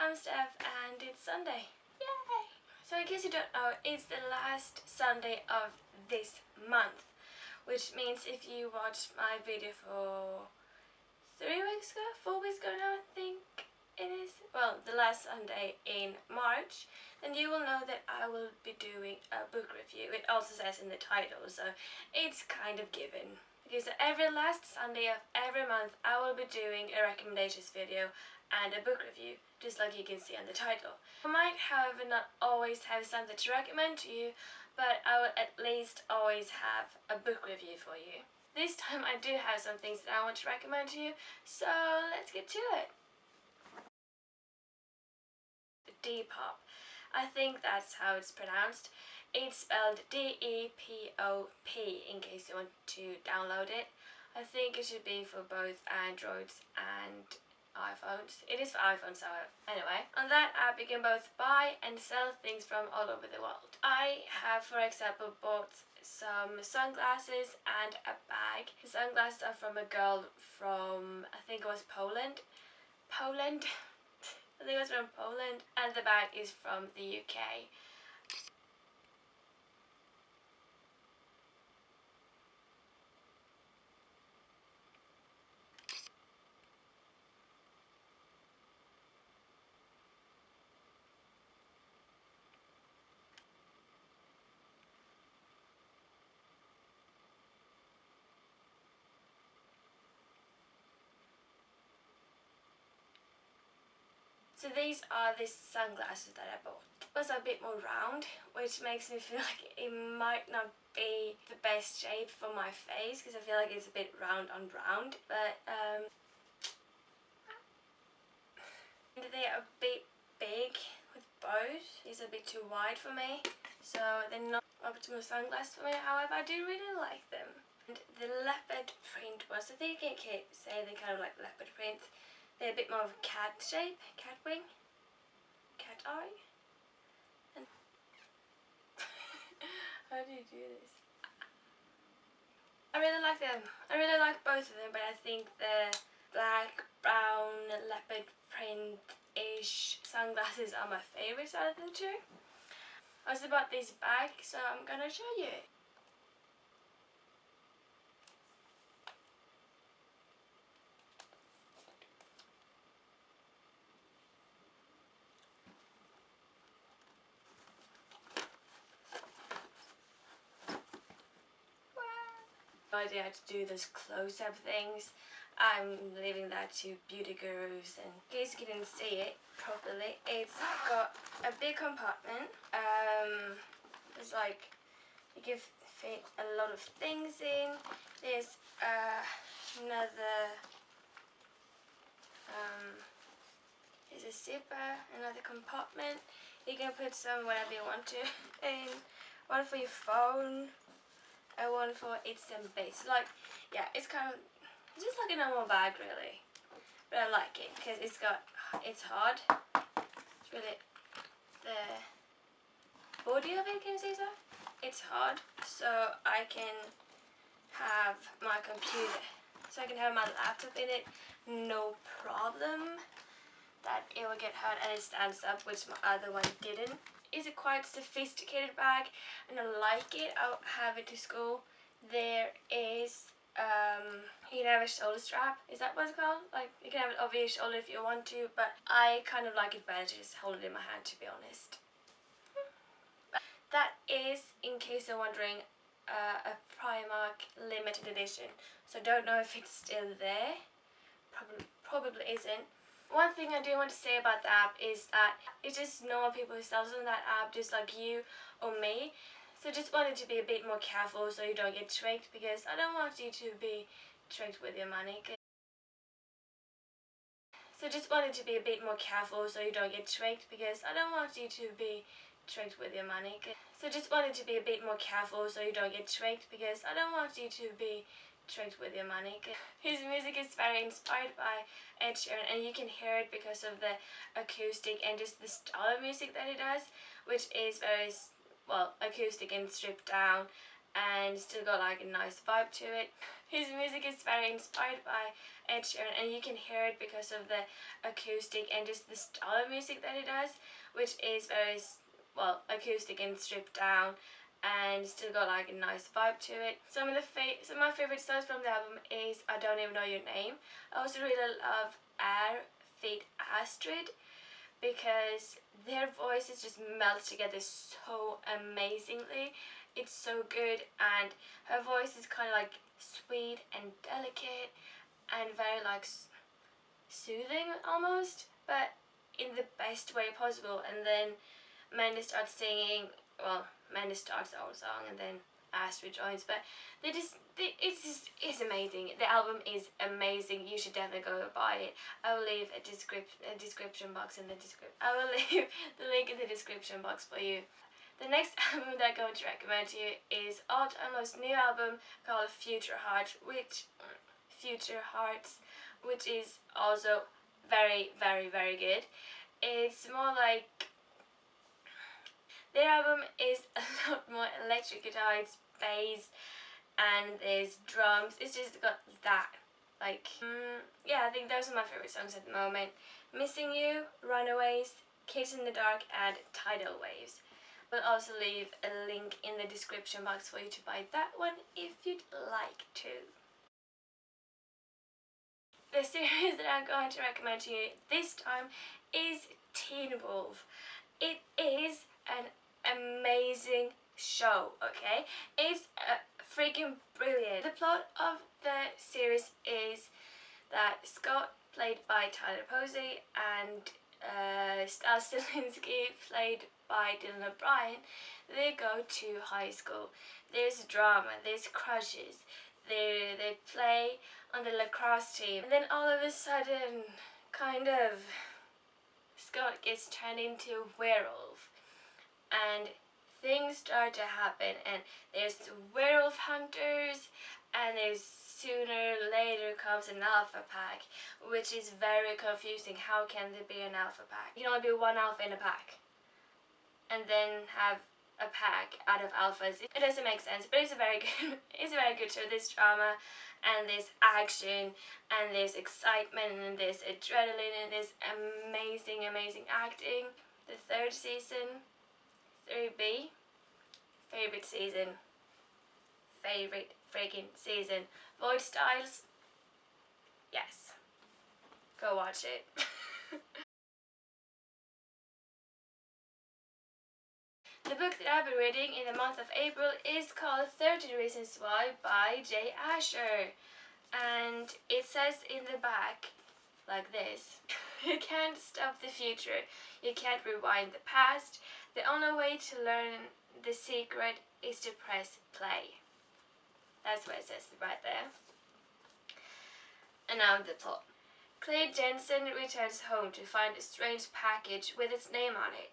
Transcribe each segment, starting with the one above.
I'm Steph and it's Sunday. Yay! So in case you don't know, it's the last Sunday of this month, which means if you watched my video for 3 weeks ago, 4 weeks ago now I think it is, well, the last Sunday in March, then you will know that I will be doing a book review. It also says in the title, so it's kind of given. Okay, so every last Sunday of every month I will be doing a recommendations video and a book review, just like you can see on the title. I might, however, not always have something to recommend to you, but I will at least always have a book review for you. This time I do have some things that I want to recommend to you, so let's get to it. DEPOP. I think that's how it's pronounced. It's spelled D-E-P-O-P in case you want to download it. I think it should be for both Androids and iPhones. It is for iPhones, so anyway. On that app you can both buy and sell things from all over the world. I have, for example, bought some sunglasses and a bag. The sunglasses are from a girl from, I think it was Poland. I think it was from Poland, and the bag is from the UK. So these are the sunglasses that I bought. It was a bit more round, which makes me feel like it might not be the best shape for my face, because I feel like it's a bit round on round, but they are a bit big with bows. It's a bit too wide for me, so they're not optimal sunglasses for me. However, I do really like them. And the leopard print was, I think you can say they kind of like leopard print. They're a bit more of a cat shape, cat wing, cat eye. And how do you do this? I really like them. I really like both of them, but I think the black, brown, leopard print-ish sunglasses are my favourites out of the two. I also bought this bag, so I'm gonna show you it. No idea how to do those close-up things. I'm leaving that to beauty gurus, and in case you didn't see it properly, it's got a big compartment. It's like you can fit a lot of things in. There's another there's a zipper, another compartment. You can put some whatever you want to in. One for your phone, and one for its base. Like, yeah, it's kind of just like a normal bag really, but I like it because it's hard. It's really, the body of it, can you say so? It's hard, so I can have my computer, so I can have my laptop in it, no problem. That it will get hurt, and it stands up, which my other one didn't. It's a quite sophisticated bag, and I like it. I'll have it to school. There is you can have a shoulder strap. Is that what it's called? Like, you can have it over your shoulder if you want to, but I kind of like it better to just hold it in my hand, to be honest. That is, in case you're wondering, a Primark limited edition. So I don't know if it's still there. Probably isn't. One thing I do want to say about the app is that it's just normal people who sells on that app, just like you or me. So just wanted to be a bit more careful so you don't get tricked, because I don't want you to be tricked with your money. So just wanted to be a bit more careful so you don't get tricked, because I don't want you to be tricked with your money. So just wanted to be a bit more careful so you don't get tricked, because I don't want you to be tricked with your money. His music is very inspired by Ed Sheeran, and you can hear it because of the acoustic and just the style of music that he does, which is very, well, acoustic and stripped down and still got like a nice vibe to it. His music is very inspired by Ed Sheeran, and you can hear it because of the acoustic and just the style of music that he does, which is very, well, acoustic and stripped down, and still got like a nice vibe to it. Some of my favorite songs from the album is I Don't Even Know Your Name. I also really love Air feat. Astrid, because their voices just melt together so amazingly. It's so good, and her voice is kind of like sweet and delicate and very like soothing almost, but in the best way possible. And then Mandy starts singing, well, Mandy starts the whole song and then Astrid joins, but it's amazing. The album is amazing. You should definitely go buy it. I will leave a description box in the description. I will leave the link in the description box for you. The next album that I'm going to recommend to you is Almost new album called Future Hearts, which is also very, very, very good. It's more like, their album is a lot more electric guitar, it's bass, and there's drums. It's just got that. Like, yeah, I think those are my favorite songs at the moment. Missing You, Runaways, Kids in the Dark, and Tidal Waves. We'll also leave a link in the description box for you to buy that one if you'd like to. The series that I'm going to recommend to you this time is Teen Wolf. It is an amazing show, okay? It's freaking brilliant. The plot of the series is that Scott, played by Tyler Posey, and Stas Zielinski, played by Dylan O'Brien, they go to high school. There's drama, there's crushes, they play on the lacrosse team, and then all of a sudden, kind of, Scott gets turned into a werewolf, and things start to happen, and there's werewolf hunters, and there's sooner or later comes an alpha pack, which is very confusing. How can there be an alpha pack? You can only be one alpha in a pack, and then have a pack out of alphas. It doesn't make sense, but it's a very good show. There's drama, and there's action, and there's excitement, and there's adrenaline, and there's amazing acting. The third season, 3B, favorite season, favorite freaking season. Void Styles, yes, go watch it. The book that I've been reading in the month of April is called 13 Reasons Why by Jay Asher, and it says in the back like this: you can't stop the future, you can't rewind the past, the only way to learn the secret is to press play. That's what it says right there. And now the plot. Clay Jensen returns home to find a strange package with its name on it.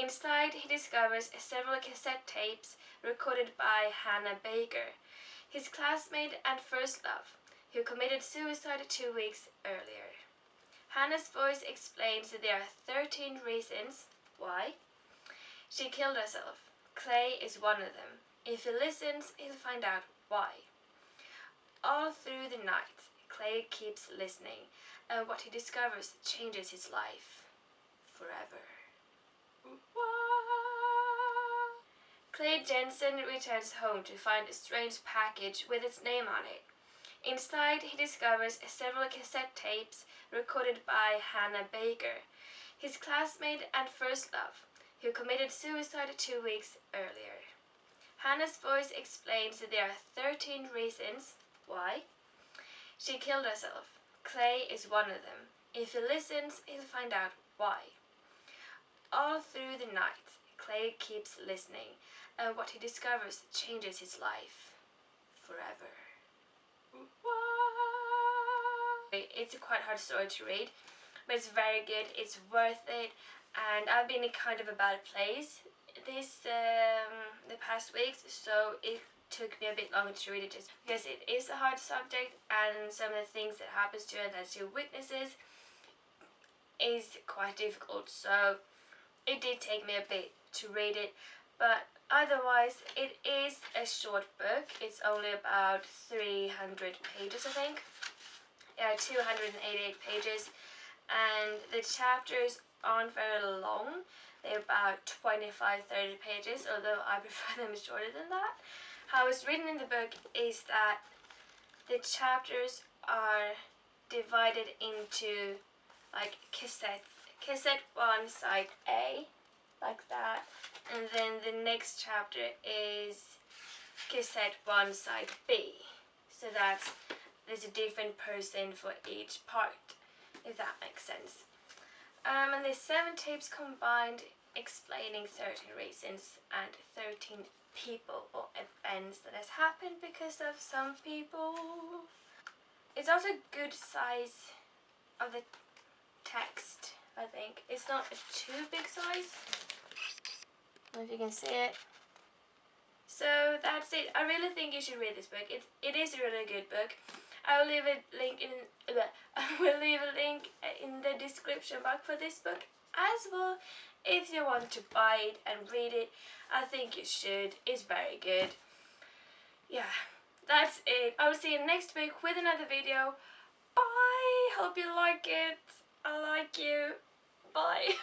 Inside, he discovers several cassette tapes recorded by Hannah Baker, his classmate and first love, who committed suicide 2 weeks earlier. Hannah's voice explains that there are 13 reasons why she killed herself. Clay is one of them. If he listens, he'll find out why. All through the night, Clay keeps listening, and what he discovers changes his life forever. Clay Jensen returns home to find a strange package with its name on it. Inside, he discovers several cassette tapes recorded by Hannah Baker, his classmate and first love, who committed suicide 2 weeks earlier. Hannah's voice explains that there are 13 reasons why she killed herself. Clay is one of them. If he listens, he'll find out why. All through the night, Clay keeps listening, and what he discovers changes his life forever. It's a quite hard story to read, but it's very good. It's worth it, and I've been in kind of a bad place the past weeks, so it took me a bit longer to read it, just because it is a hard subject, and some of the things that happens to it that she witnesses is quite difficult. So it did take me a bit to read it, But otherwise, it is a short book. It's only about 300 pages, I think. Yeah, 288 pages. And the chapters aren't very long. They're about 25-30 pages, although I prefer them shorter than that. How it's written in the book is that the chapters are divided into like cassette 1 side A, like that, and then the next chapter is cassette 1 side B, so there's a different person for each part, if that makes sense. And there's 7 tapes combined explaining 13 reasons and 13 people or events that has happened because of some people. It's also a good size of the text, I think. It's not a too big size. I don't know if you can see it. So that's it. I really think you should read this book. It is a really good book. I will leave a link in the description box for this book as well. If you want to buy it and read it, I think you should. It's very good. Yeah, that's it. I will see you next week with another video. Bye. Hope you like it. I like you. Bye.